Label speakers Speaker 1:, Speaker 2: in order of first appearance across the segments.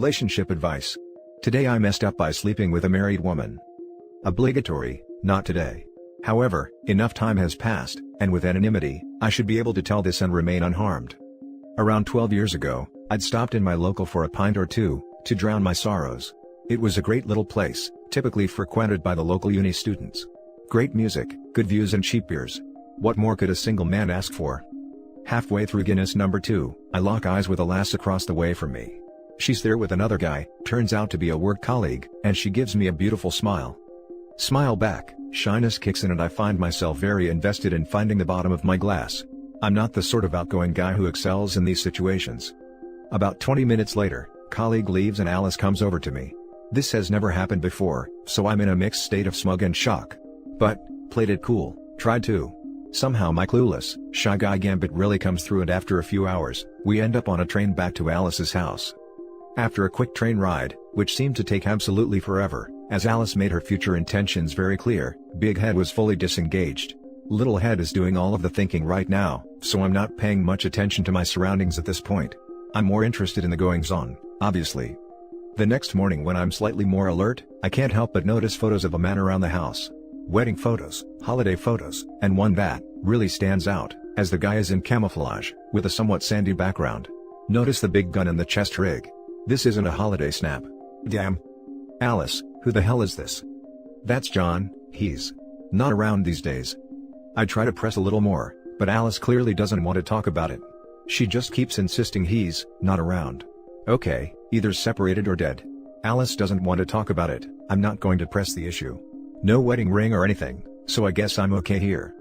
Speaker 1: Relationship advice. Today I messed up by sleeping with a married woman. Obligatory, not today. However, enough time has passed, and with anonymity, I should be able to tell this and remain unharmed. Around 12 years ago, I'd stopped in my local for a pint or two, to drown my sorrows. It was a great little place, typically frequented by the local uni students. Great music, good views and cheap beers. What more could a single man ask for? Halfway through Guinness number 2, I lock eyes with a lass across the way from me. She's there with another guy, turns out to be a work colleague, and she gives me a beautiful smile. Smile back, shyness kicks in and I find myself very invested in finding the bottom of my glass. I'm not the sort of outgoing guy who excels in these situations. About 20 minutes later, colleague leaves and Alice comes over to me. This has never happened before, so I'm in a mixed state of smug and shock. But, played it cool, tried to. Somehow my clueless, shy guy gambit really comes through and after a few hours, we end up on a train back to Alice's house. After a quick train ride, which seemed to take absolutely forever, as Alice made her future intentions very clear, Big Head was fully disengaged. Little Head is doing all of the thinking right now, so I'm not paying much attention to my surroundings at this point. I'm more interested in the goings-on, obviously. The next morning when I'm slightly more alert, I can't help but notice photos of a man around the house. Wedding photos, holiday photos, and one that really stands out, as the guy is in camouflage, with a somewhat sandy background. Notice the big gun and the chest rig. This isn't a holiday snap. Damn. Alice, who the hell is this? That's John, he's not around these days. I try to press a little more, but Alice clearly doesn't want to talk about it. She just keeps insisting he's not around. Okay, either separated or dead. Alice doesn't want to talk about it, I'm not going to press the issue. No wedding ring or anything, so I guess I'm okay here.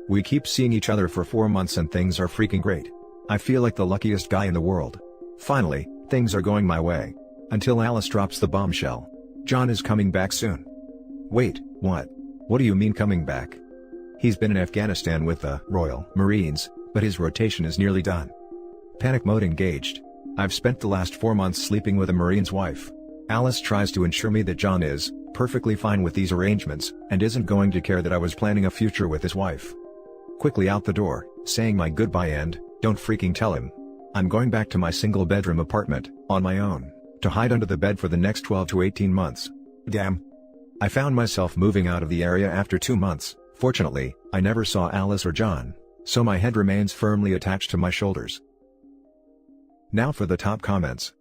Speaker 1: We keep seeing each other for 4 months and things are freaking great. I feel like the luckiest guy in the world. Finally, things are going my way. Until Alice drops the bombshell. John is coming back soon. Wait, what? What do you mean coming back? He's been in Afghanistan with the Royal Marines, but his rotation is nearly done. Panic mode engaged. I've spent the last 4 months sleeping with a Marine's wife. Alice tries to ensure me that John is perfectly fine with these arrangements, and isn't going to care that I was planning a future with his wife. Quickly out the door, saying my goodbye and, don't freaking tell him. I'm going back to my single bedroom apartment, on my own, to hide under the bed for the next 12 to 18 months. Damn. I found myself moving out of the area after 2 months. Fortunately, I never saw Alice or John, so my head remains firmly attached to my shoulders. Now for the top comments.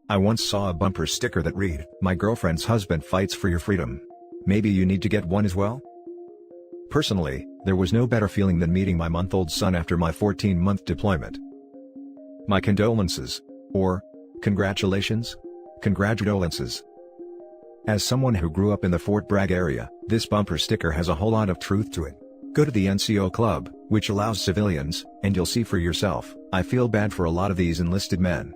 Speaker 1: I once saw a bumper sticker that read, "My girlfriend's husband fights for your freedom. Maybe you need to get one as well?" Personally, there was no better feeling than meeting my month-old son after my 14-month deployment. My condolences. Or, congratulations? Congratulances. As someone who grew up in the Fort Bragg area, this bumper sticker has a whole lot of truth to it. Go to the NCO Club, which allows civilians, and you'll see for yourself. I feel bad for a lot of these enlisted men.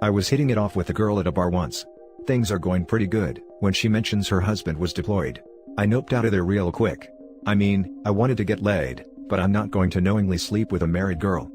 Speaker 1: I was hitting it off with a girl at a bar once. Things are going pretty good, when she mentions her husband was deployed. I noped out of there real quick. I mean, I wanted to get laid, but I'm not going to knowingly sleep with a married girl.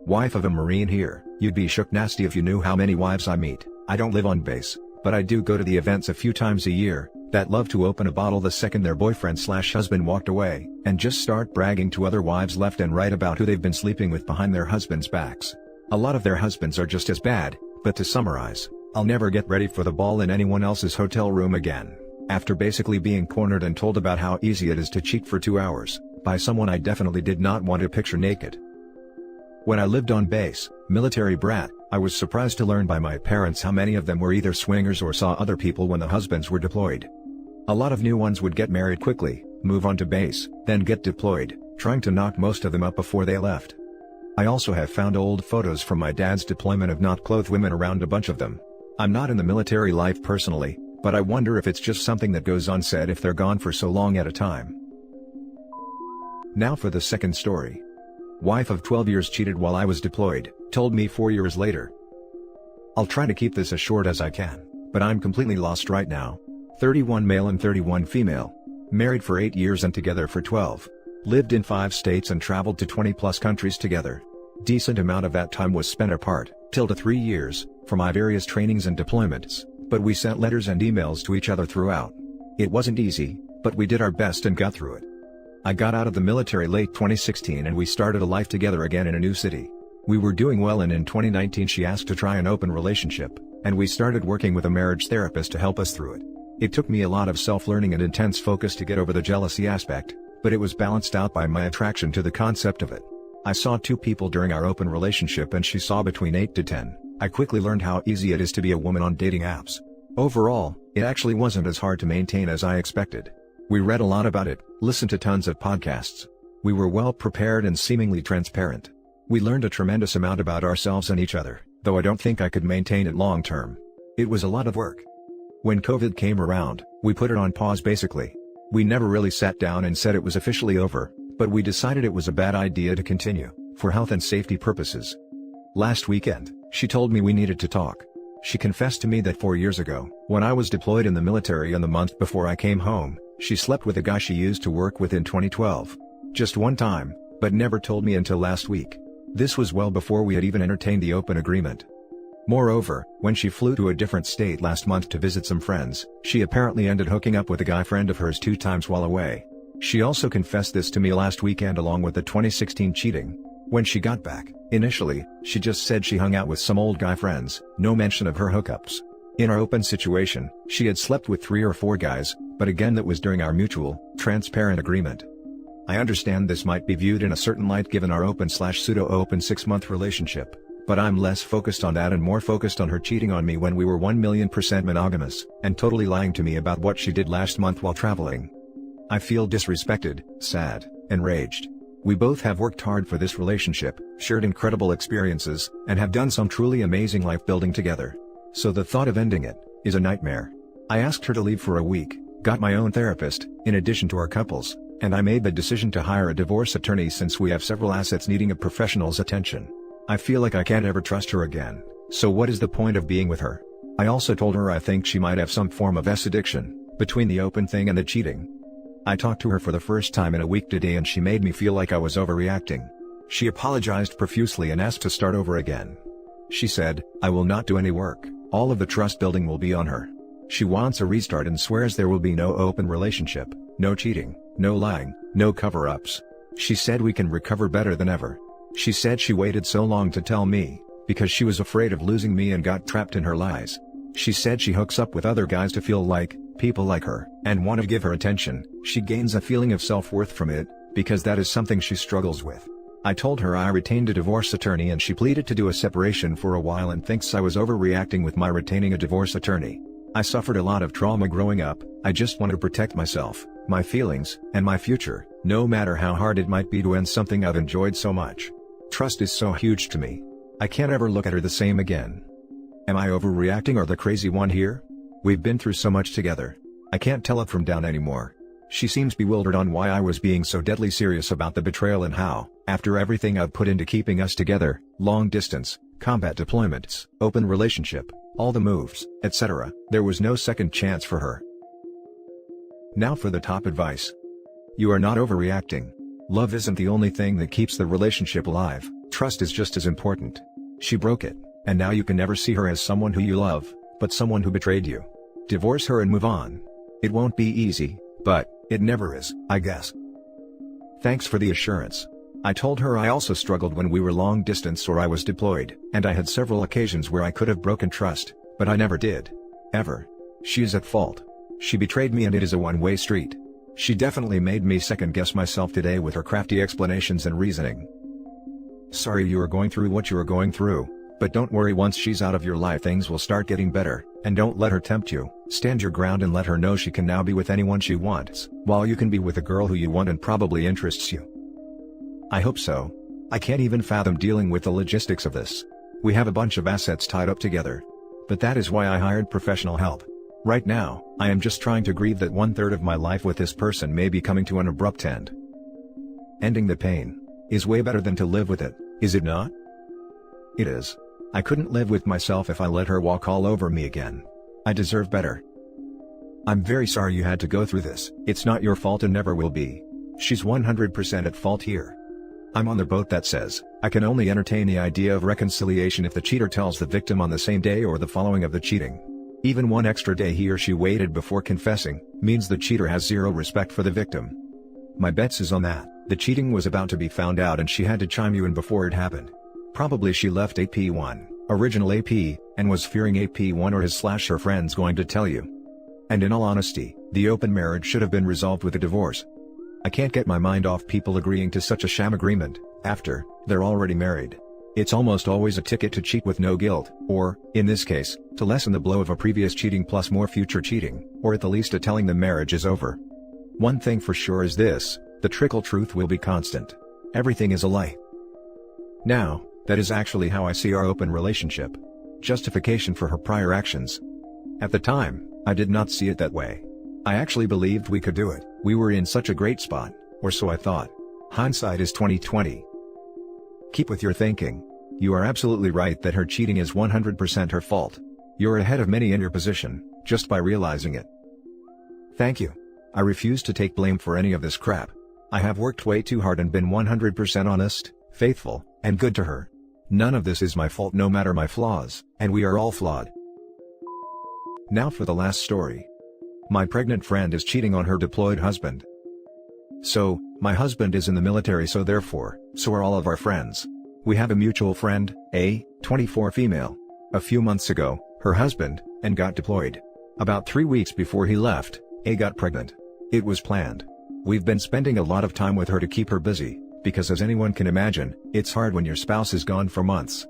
Speaker 1: Wife of a Marine here, you'd be shook nasty if you knew how many wives I meet. I don't live on base, but I do go to the events a few times a year, that love to open a bottle the second their boyfriend/husband walked away, and just start bragging to other wives left and right about who they've been sleeping with behind their husbands' backs. A lot of their husbands are just as bad, but to summarize, I'll never get ready for the ball in anyone else's hotel room again, after basically being cornered and told about how easy it is to cheat for 2 hours, by someone I definitely did not want to picture naked. When I lived on base, military brat, I was surprised to learn by my parents how many of them were either swingers or saw other people when the husbands were deployed. A lot of new ones would get married quickly, move on to base, then get deployed, trying to knock most of them up before they left. I also have found old photos from my dad's deployment of not clothed women around a bunch of them. I'm not in the military life personally, but I wonder if it's just something that goes unsaid if they're gone for so long at a time. Now for the second story. Wife of 12 years cheated while I was deployed, told me 4 years later. I'll try to keep this as short as I can, but I'm completely lost right now. 31 male and 31 female. Married for 8 years and together for 12. Lived in 5 states and traveled to 20+ countries together. Decent amount of that time was spent apart, till to 3 years, for my various trainings and deployments, but we sent letters and emails to each other throughout. It wasn't easy, but we did our best and got through it. I got out of the military late 2016 and we started a life together again in a new city. We were doing well, and in 2019 she asked to try an open relationship, and we started working with a marriage therapist to help us through it. It took me a lot of self-learning and intense focus to get over the jealousy aspect, but it was balanced out by my attraction to the concept of it. I saw 2 people during our open relationship and she saw between 8 to 10. I quickly learned how easy it is to be a woman on dating apps. Overall, it actually wasn't as hard to maintain as I expected. We read a lot about it, listened to tons of podcasts. We were well prepared and seemingly transparent. We learned a tremendous amount about ourselves and each other, though I don't think I could maintain it long term. It was a lot of work. When COVID came around, we put it on pause basically. We never really sat down and said it was officially over, but we decided it was a bad idea to continue, for health and safety purposes. Last weekend, she told me we needed to talk. She confessed to me that 4 years ago, when I was deployed in the military and the month before I came home, she slept with a guy she used to work with in 2012. Just one time, but never told me until last week. This was well before we had even entertained the open agreement. Moreover, when she flew to a different state last month to visit some friends, she apparently ended hooking up with a guy friend of hers 2 times while away. She also confessed this to me last weekend along with the 2016 cheating. When she got back, initially, she just said she hung out with some old guy friends, no mention of her hookups. In our open situation, she had slept with 3 or 4 guys, but again that was during our mutual, transparent agreement. I understand this might be viewed in a certain light given our open/pseudo-open 6-month relationship, but I'm less focused on that and more focused on her cheating on me when we were 1,000,000% monogamous, and totally lying to me about what she did last month while traveling. I feel disrespected, sad, enraged. We both have worked hard for this relationship, shared incredible experiences, and have done some truly amazing life building together. So the thought of ending it is a nightmare. I asked her to leave for a week, got my own therapist, in addition to our couples, and I made the decision to hire a divorce attorney since we have several assets needing a professional's attention. I feel like I can't ever trust her again, so what is the point of being with her? I also told her I think she might have some form of S-addiction, between the open thing and the cheating. I talked to her for the first time in a week today and she made me feel like I was overreacting. She apologized profusely and asked to start over again. She said, "I will not do any work, all of the trust building will be on her." She wants a restart and swears there will be no open relationship, no cheating, no lying, no cover-ups. She said we can recover better than ever. She said she waited so long to tell me, because she was afraid of losing me and got trapped in her lies. She said she hooks up with other guys to feel like, people like her, and want to give her attention. She gains a feeling of self-worth from it, because that is something she struggles with. I told her I retained a divorce attorney and she pleaded to do a separation for a while and thinks I was overreacting with my retaining a divorce attorney. I suffered a lot of trauma growing up, I just want to protect myself, my feelings, and my future, no matter how hard it might be to end something I've enjoyed so much. Trust is so huge to me. I can't ever look at her the same again. Am I overreacting or the crazy one here? We've been through so much together. I can't tell up from down anymore. She seems bewildered on why I was being so deadly serious about the betrayal and how, after everything I've put into keeping us together, long distance, combat deployments, open relationship, all the moves, etc., there was no second chance for her. Now for the top advice. You are not overreacting. Love isn't the only thing that keeps the relationship alive, trust is just as important. She broke it, and now you can never see her as someone who you love, but someone who betrayed you. Divorce her and move on. It won't be easy, but it never is, I guess. Thanks for the assurance. I told her I also struggled when we were long distance or I was deployed, and I had several occasions where I could have broken trust, but I never did. Ever. She is at fault. She betrayed me and it is a one-way street. She definitely made me second-guess myself today with her crafty explanations and reasoning. Sorry you are going through what you are going through, but don't worry, once she's out of your life things will start getting better, and don't let her tempt you. Stand your ground and let her know she can now be with anyone she wants, while you can be with a girl who you want and probably interests you. I hope so. I can't even fathom dealing with the logistics of this. We have a bunch of assets tied up together. But that is why I hired professional help. Right now, I am just trying to grieve that 1/3 of my life with this person may be coming to an abrupt end. Ending the pain is way better than to live with it, is it not? It is. I couldn't live with myself if I let her walk all over me again. I deserve better. I'm very sorry you had to go through this. It's not your fault and never will be. She's 100% at fault here. I'm on the boat that says, I can only entertain the idea of reconciliation if the cheater tells the victim on the same day or the following of the cheating. Even one extra day he or she waited before confessing, means the cheater has zero respect for the victim. My bets is on that. The cheating was about to be found out and she had to chime you in before it happened. Probably she left AP1, original AP, and was fearing AP1 or his/her friends going to tell you. And in all honesty, the open marriage should have been resolved with a divorce. I can't get my mind off people agreeing to such a sham agreement, after they're already married. It's almost always a ticket to cheat with no guilt, or, in this case, to lessen the blow of a previous cheating plus more future cheating, or at the least a telling the marriage is over. One thing for sure is this, the trickle truth will be constant. Everything is a lie. Now, that is actually how I see our open relationship. Justification for her prior actions. At the time, I did not see it that way. I actually believed we could do it, we were in such a great spot, or so I thought. Hindsight is 20/20. Keep with your thinking. You are absolutely right that her cheating is 100% her fault. You're ahead of many in your position, just by realizing it. Thank you. I refuse to take blame for any of this crap. I have worked way too hard and been 100% honest, faithful, and good to her. None of this is my fault no matter my flaws, and we are all flawed. Now for the last story. My pregnant friend is cheating on her deployed husband. So, my husband is in the military, so therefore, so are all of our friends. We have a mutual friend, a 24 female. A few months ago, her husband, and got deployed. About 3 weeks before he left, a got pregnant. It was planned. We've been spending a lot of time with her to keep her busy, because as anyone can imagine, it's hard when your spouse is gone for months.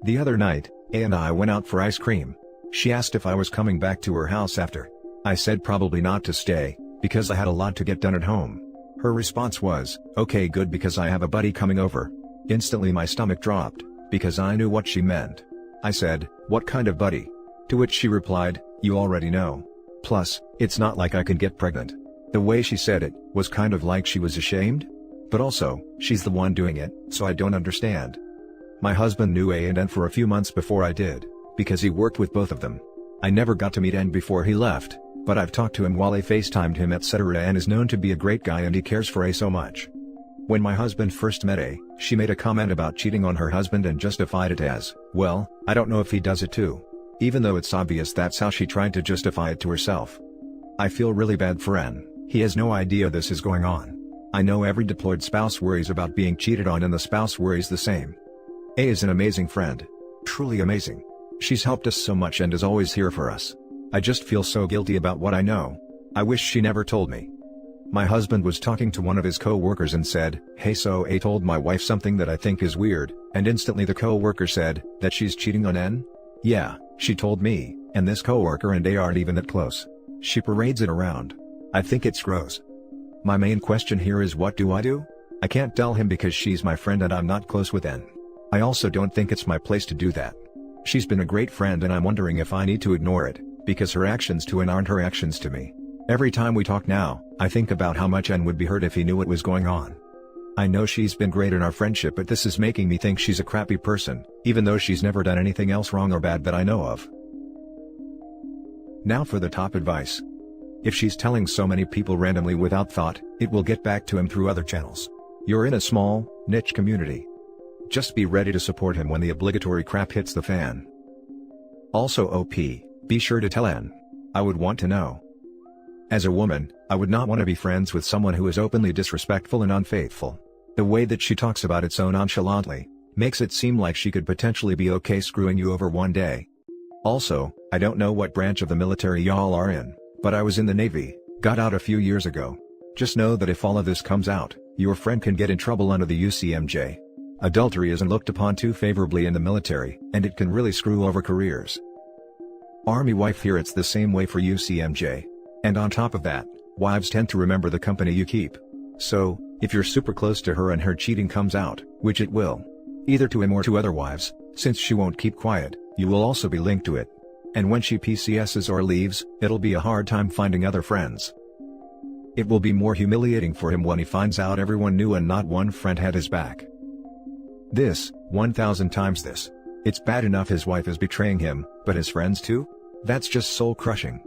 Speaker 1: The other night, A and I went out for ice cream. She asked if I was coming back to her house after. I said probably not to stay, because I had a lot to get done at home. Her response was, okay good because I have a buddy coming over. Instantly my stomach dropped, because I knew what she meant. I said, what kind of buddy? To which she replied, you already know. Plus, it's not like I can get pregnant. The way she said it, was kind of like she was ashamed? But also, she's the one doing it, so I don't understand. My husband knew A and N for a few months before I did, because he worked with both of them. I never got to meet N before he left, but I've talked to him while I FaceTimed him etc. and is known to be a great guy and he cares for A so much. When my husband first met A, she made a comment about cheating on her husband and justified it as, well, I don't know if he does it too. Even though it's obvious that's how she tried to justify it to herself. I feel really bad for N, he has no idea this is going on. I know every deployed spouse worries about being cheated on and the spouse worries the same. A is an amazing friend. Truly amazing. She's helped us so much and is always here for us. I just feel so guilty about what I know. I wish she never told me. My husband was talking to one of his co-workers and said, hey so A told my wife something that I think is weird, and instantly the co-worker said, that she's cheating on N? Yeah, she told me, and this co-worker and A aren't even that close. She parades it around. I think it's gross. My main question here is what do? I can't tell him because she's my friend and I'm not close with N. I also don't think it's my place to do that. She's been a great friend and I'm wondering if I need to ignore it, because her actions to N aren't her actions to me. Every time we talk now, I think about how much N would be hurt if he knew what was going on. I know she's been great in our friendship but this is making me think she's a crappy person, even though she's never done anything else wrong or bad that I know of. Now for the top advice. If she's telling so many people randomly without thought, it will get back to him through other channels. You're in a small, niche community. Just be ready to support him when the obligatory crap hits the fan. Also OP, be sure to tell N. I would want to know. As a woman, I would not want to be friends with someone who is openly disrespectful and unfaithful. The way that she talks about it so nonchalantly, makes it seem like she could potentially be okay screwing you over one day. Also, I don't know what branch of the military y'all are in, but I was in the Navy, got out a few years ago. Just know that if all of this comes out, your friend can get in trouble under the UCMJ. Adultery isn't looked upon too favorably in the military, and it can really screw over careers. Army wife here, it's the same way for UCMJ. And on top of that, wives tend to remember the company you keep. So, if you're super close to her and her cheating comes out, which it will, either to him or to other wives, since she won't keep quiet, you will also be linked to it. And when she PCSs or leaves, it'll be a hard time finding other friends. It will be more humiliating for him when he finds out everyone knew and not one friend had his back. This, 1000 times this. It's bad enough his wife is betraying him, but his friends too? That's just soul-crushing.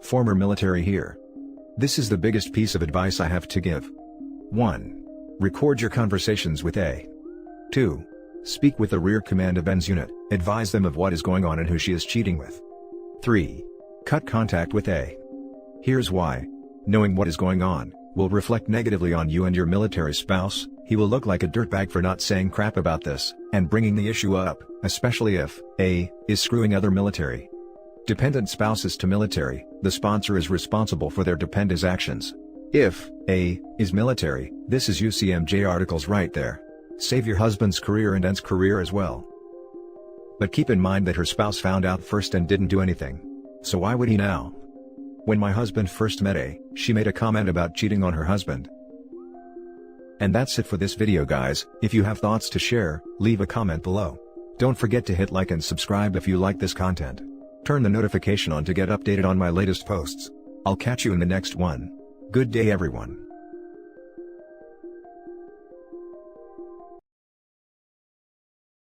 Speaker 1: Former military here. This is the biggest piece of advice I have to give. 1. Record your conversations with A. 2. Speak with the rear command of N's unit, advise them of what is going on and who she is cheating with. 3. Cut contact with A. Here's why. Knowing what is going on, will reflect negatively on you and your military spouse, he will look like a dirtbag for not saying crap about this, and bringing the issue up, especially if A is screwing other military dependent spouses to military, the sponsor is responsible for their dependent's actions. If A is military, this is UCMJ articles right there. Save your husband's career and ends career as well. But keep in mind that her spouse found out first and didn't do anything. So why would he now? When my husband first met A, she made a comment about cheating on her husband. And that's it for this video, guys. If you have thoughts to share, leave a comment below. Don't forget to hit like and subscribe if you like this content. Turn the notification on to get updated on my latest posts. I'll catch you in the next one. Good day, everyone.